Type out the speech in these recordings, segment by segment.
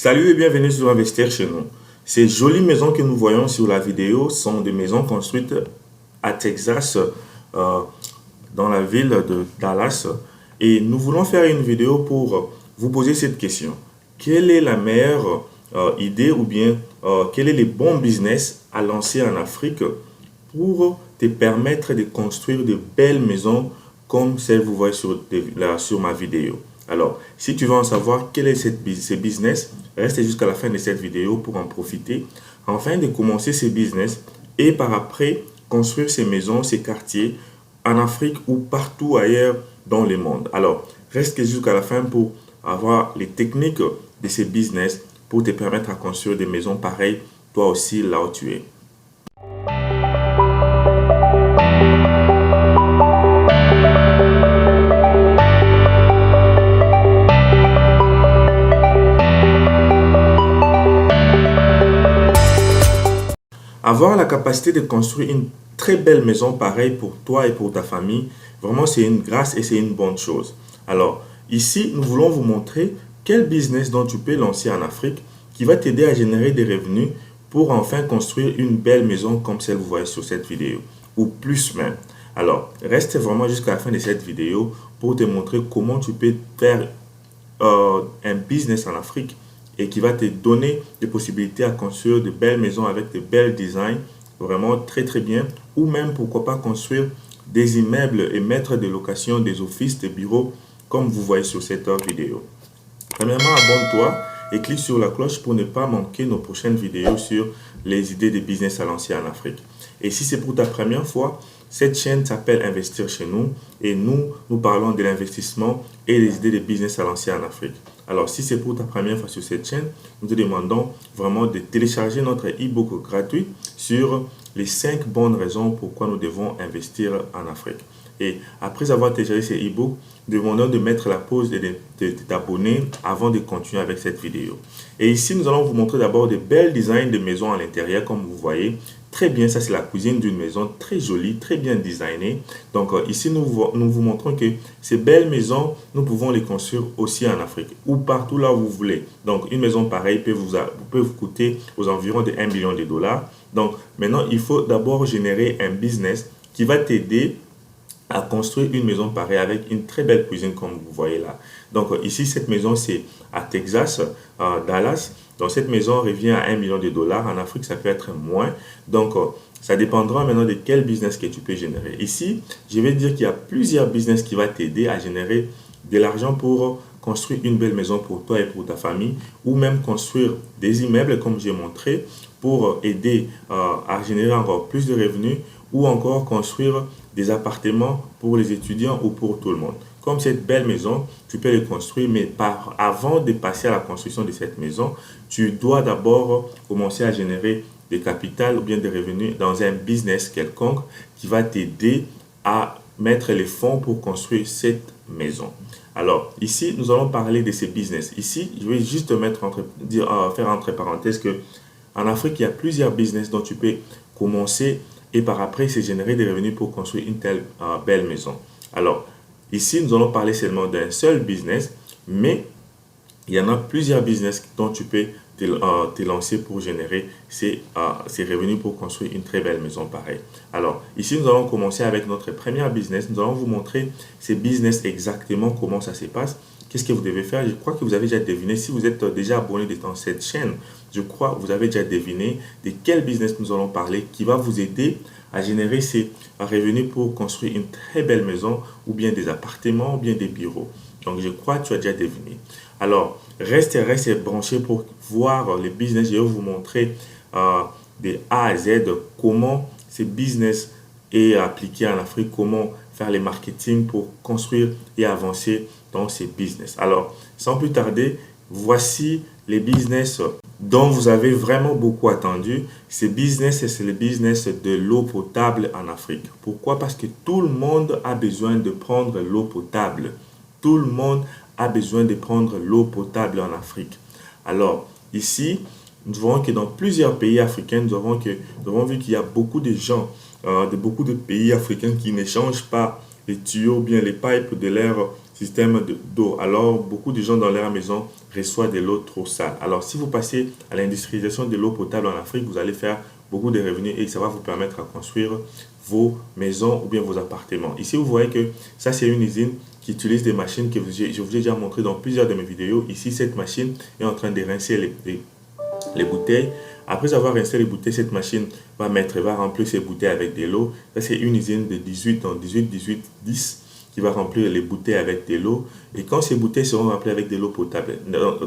Salut et bienvenue sur Investir chez nous. Ces jolies maisons que nous voyons sur la vidéo sont des maisons construites à Texas, euh, dans la ville de Dallas. Et nous voulons faire une vidéo pour vous poser cette question. Quelle est la meilleure idée ou bien quel est le bon business à lancer en Afrique pour te permettre de construire de belles maisons comme celle que vous voyez sur ma vidéo. Alors, si tu veux en savoir quel est ce business, reste jusqu'à la fin de cette vidéo pour en profiter, afin de commencer ce business et par après construire ces maisons, ces quartiers en Afrique ou partout ailleurs dans le monde. Alors, reste jusqu'à la fin pour avoir les techniques de ces business pour te permettre à construire des maisons pareilles, toi aussi là où tu es. Avoir la capacité de construire une très belle maison pareille pour toi et pour ta famille, vraiment c'est une grâce et c'est une bonne chose. Alors, ici, nous voulons vous montrer quel business dont tu peux lancer en Afrique qui va t'aider à générer des revenus pour enfin construire une belle maison comme celle que vous voyez sur cette vidéo, ou plus même. Alors, reste vraiment jusqu'à la fin de cette vidéo pour te montrer comment tu peux faire un business en Afrique et qui va te donner des possibilités à construire de belles maisons avec de belles designs, vraiment très très bien, ou même pourquoi pas construire des immeubles et mettre des locations, des offices, des bureaux, comme vous voyez sur cette vidéo. Premièrement, abonne-toi et clique sur la cloche pour ne pas manquer nos prochaines vidéos sur les idées de business à lancer en Afrique. Et si c'est pour ta première fois, cette chaîne s'appelle Investir chez nous et nous parlons de l'investissement et des idées de business à lancer en Afrique. Alors, si c'est pour ta première fois sur cette chaîne, nous te demandons vraiment de télécharger notre e-book gratuit sur les 5 bonnes raisons pourquoi nous devons investir en Afrique. Et après avoir téléchargé ces e-books, demandons de mettre la pause et de t'abonner avant de continuer avec cette vidéo. Et ici, nous allons vous montrer d'abord de belles designs de maisons à l'intérieur, comme vous voyez. Très bien, ça c'est la cuisine d'une maison très jolie, très bien designée. Donc ici, nous vous montrons que ces belles maisons, nous pouvons les construire aussi en Afrique ou partout là où vous voulez. Donc une maison pareille peut vous coûter aux environs de 1 million de dollars. Donc maintenant, il faut d'abord générer un business qui va t'aider à construire une maison pareille avec une très belle cuisine comme vous voyez là. Donc ici, cette maison, c'est à Texas, Dallas. Donc cette maison revient à 1 million de dollars. En Afrique, ça peut être moins. Donc ça dépendra maintenant de quel business que tu peux générer. Ici, je vais dire qu'il y a plusieurs business qui vont t'aider à générer de l'argent pour construire une belle maison pour toi et pour ta famille, ou même construire des immeubles comme j'ai montré pour aider à générer encore plus de revenus, ou encore construire des appartements pour les étudiants ou pour tout le monde. Comme cette belle maison, tu peux les construire, mais avant de passer à la construction de cette maison, tu dois d'abord commencer à générer des capitales ou bien des revenus dans un business quelconque qui va t'aider à mettre les fonds pour construire cette maison. Alors, ici, nous allons parler de ces business. Ici, je vais juste faire entre parenthèses que en Afrique, il y a plusieurs business dont tu peux commencer et par après, c'est générer des revenus pour construire une telle belle maison. Alors, ici, nous allons parler seulement d'un seul business, mais il y en a plusieurs business dont tu peux te lancer pour générer ces revenus pour construire une très belle maison pareille. Alors, ici, nous allons commencer avec notre premier business. Nous allons vous montrer ces business exactement comment ça se passe. Qu'est-ce que vous devez faire? Je crois que vous avez déjà deviné. Si vous êtes déjà abonné dans cette chaîne, je crois que vous avez déjà deviné de quel business nous allons parler qui va vous aider à générer ces revenus pour construire une très belle maison ou bien des appartements ou bien des bureaux. Donc, je crois que tu as déjà deviné. Alors, reste branché pour voir les business. Je vais vous montrer de A à Z comment ces business est appliqué en Afrique, comment faire les marketing pour construire et avancer dans ces business. Alors, sans plus tarder, voici les business dont vous avez vraiment beaucoup attendu. Ces business, c'est le business de l'eau potable en Afrique. Pourquoi? Parce que tout le monde a besoin de prendre l'eau potable. Tout le monde a besoin de prendre l'eau potable en Afrique. Alors, ici, nous voyons que dans plusieurs pays africains, nous avons vu qu'il y a beaucoup de gens, de beaucoup de pays africains qui n'échangent pas les tuyaux, bien les pipes de leur système d'eau. Alors, beaucoup de gens dans leur maison reçoivent de l'eau trop sale. Alors, si vous passez à l'industrialisation de l'eau potable en Afrique, vous allez faire beaucoup de revenus et ça va vous permettre à construire vos maisons ou bien vos appartements. Ici, vous voyez que ça, c'est une usine qui utilise des machines que je vous ai déjà montré dans plusieurs de mes vidéos. Ici, cette machine est en train de rincer les bouteilles. Après avoir rincé les bouteilles, cette machine va remplir ces bouteilles avec de l'eau. Ça, c'est une usine de 18, donc 18, 18, 10 qui va remplir les bouteilles avec de l'eau. Et quand ces bouteilles seront remplies avec de l'eau potable,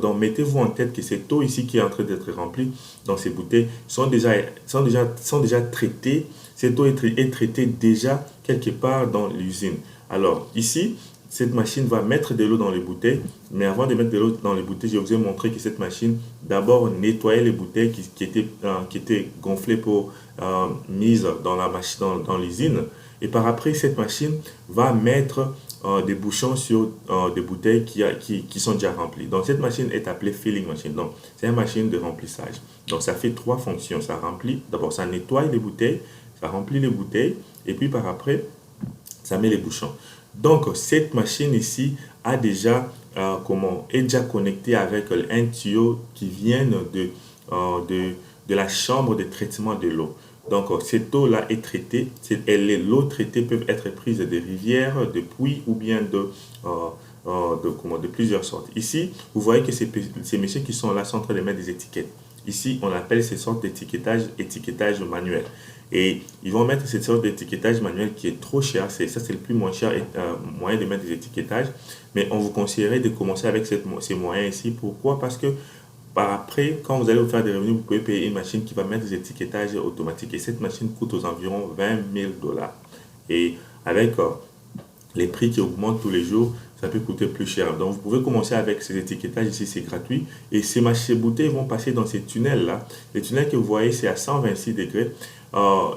donc mettez-vous en tête que cette eau ici qui est en train d'être remplie dans ces bouteilles sont déjà traitées. Cette eau est traitée déjà quelque part dans l'usine. Alors ici, cette machine va mettre de l'eau dans les bouteilles, mais avant de mettre de l'eau dans les bouteilles, je vous ai montré que cette machine d'abord nettoyait les bouteilles qui étaient gonflées pour mises dans la machine, dans l'usine. Et par après, cette machine va mettre des bouchons sur des bouteilles qui sont déjà remplies. Donc cette machine est appelée filling machine. Donc c'est une machine de remplissage. Donc ça fait trois fonctions. Ça remplit, d'abord ça nettoie les bouteilles, ça remplit les bouteilles, et puis par après, ça met les bouchons. Donc, cette machine ici a déjà, est déjà connectée avec un tuyau qui vient de la chambre de traitement de l'eau. Donc, cette eau-là est traitée. L'eau traitée peut être prise des rivières, de puits ou bien de plusieurs sortes. Ici, vous voyez que ces messieurs qui sont là sont en train de mettre des étiquettes. Ici, on appelle ces sortes étiquetage manuel. Et ils vont mettre cette sorte d'étiquetage manuel qui est trop cher. Ça, c'est le plus moins cher moyen de mettre des étiquetages. Mais on vous conseillerait de commencer avec ces moyens ici. Pourquoi? Parce que par après, quand vous allez vous faire des revenus, vous pouvez payer une machine qui va mettre des étiquetages automatiques. Et cette machine coûte aux environs 20 000 dollars. Et avec les prix qui augmentent tous les jours, ça peut coûter plus cher. Donc, vous pouvez commencer avec ces étiquetages ici, c'est gratuit. Et ces bouteilles vont passer dans ces tunnels-là. Les tunnels que vous voyez, c'est à 126 degrés.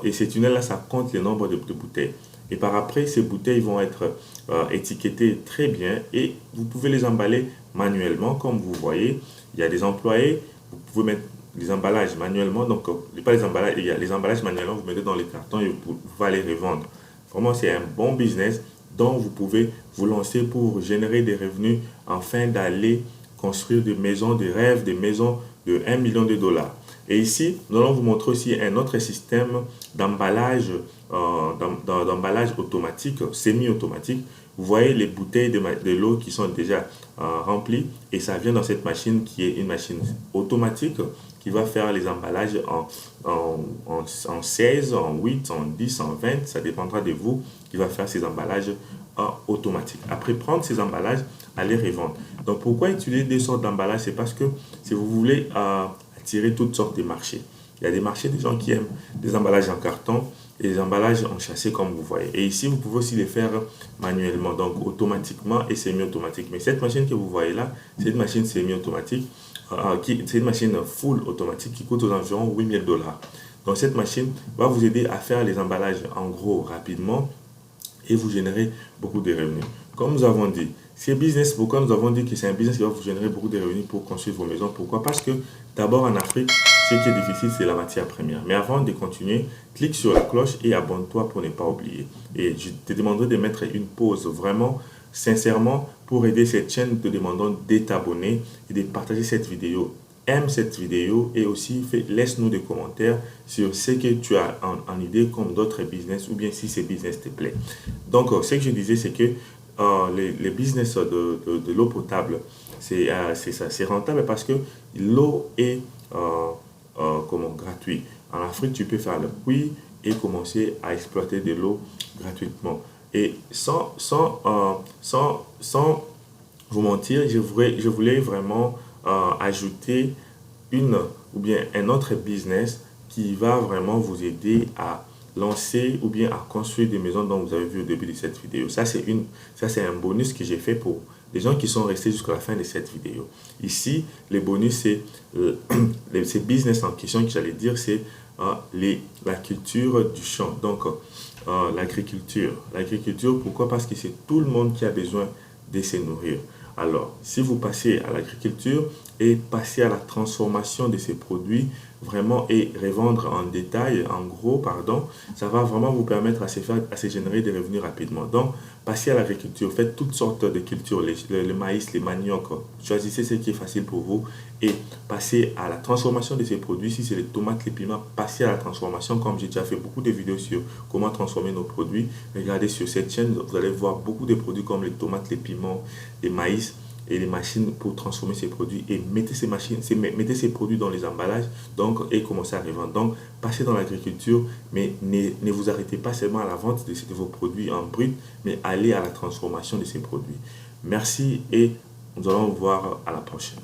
Et ces tunnels-là, ça compte le nombre de bouteilles. Et par après, ces bouteilles vont être étiquetées très bien et vous pouvez les emballer manuellement. Comme vous voyez, il y a des employés, vous pouvez mettre les emballages manuellement. Donc, pas les emballages, il y a les emballages manuellement, vous mettez dans les cartons et vous pouvez les revendre. Vraiment, c'est un bon business dont vous pouvez vous lancer pour générer des revenus afin d'aller construire des maisons de rêve, des maisons de 1 million de dollars. Et ici, nous allons vous montrer aussi un autre système d'emballage automatique, semi-automatique. Vous voyez les bouteilles de l'eau qui sont déjà remplies et ça vient dans cette machine qui est une machine automatique qui va faire les emballages en 16, en 8, en 10, en 20. Ça dépendra de vous qui va faire ces emballages automatiques. Après prendre ces emballages, aller revendre. Donc pourquoi utiliser des sortes d'emballages? C'est parce que si vous voulez attirer toutes sortes de marchés. Il y a des marchés des gens qui aiment des emballages en carton et des emballages en châssis comme vous voyez. Et ici, vous pouvez aussi les faire manuellement, donc automatiquement et semi-automatique. Mais cette machine que vous voyez là, c'est une machine semi-automatique, c'est une machine full automatique qui coûte aux environs 8 000 dollars. Donc cette machine va vous aider à faire les emballages en gros rapidement et vous générer beaucoup de revenus. Comme nous avons dit, pourquoi nous avons dit que c'est un business qui va vous générer beaucoup de revenus pour construire vos maisons? Pourquoi? Parce que d'abord en Afrique, ce qui est difficile, c'est la matière première. Mais avant de continuer, clique sur la cloche et abonne-toi pour ne pas oublier. Et je te demanderai de mettre une pause vraiment, sincèrement, pour aider cette chaîne, te demandant de t'abonner et de partager cette vidéo. Aime cette vidéo et aussi laisse-nous des commentaires sur ce que tu as en idée comme d'autres business ou bien si ces business te plaît. Donc, ce que je disais, c'est que les business de l'eau potable, c'est rentable parce que l'eau est gratuite. En Afrique, tu peux faire le puits et commencer à exploiter de l'eau gratuitement. Et sans vous mentir, je voulais vraiment ajouter un autre business qui va vraiment vous aider à lancer ou bien à construire des maisons dont vous avez vu au début de cette vidéo. Ça, c'est un bonus que j'ai fait pour les gens qui sont restés jusqu'à la fin de cette vidéo. Ici, les bonus, c'est ces business en question que j'allais dire, c'est la culture du champ. Donc, l'agriculture. L'agriculture, pourquoi? Parce que c'est tout le monde qui a besoin de se nourrir. Alors, si vous passez à l'agriculture, et passer à la transformation de ces produits vraiment et revendre en détail, en gros, pardon, ça va vraiment vous permettre à se générer des revenus rapidement. Donc, passez à l'agriculture, faites toutes sortes de cultures, le maïs, les maniocs, choisissez ce qui est facile pour vous et passez à la transformation de ces produits. Si c'est les tomates, les piments, passez à la transformation, comme j'ai déjà fait beaucoup de vidéos sur comment transformer nos produits. Regardez sur cette chaîne, vous allez voir beaucoup de produits comme les tomates, les piments, les maïs et les machines pour transformer ces produits et mettez ces produits dans les emballages donc, et commencez à revendre. Donc, passez dans l'agriculture, mais ne vous arrêtez pas seulement à la vente de vos produits en brut, mais allez à la transformation de ces produits. Merci et nous allons vous voir à la prochaine.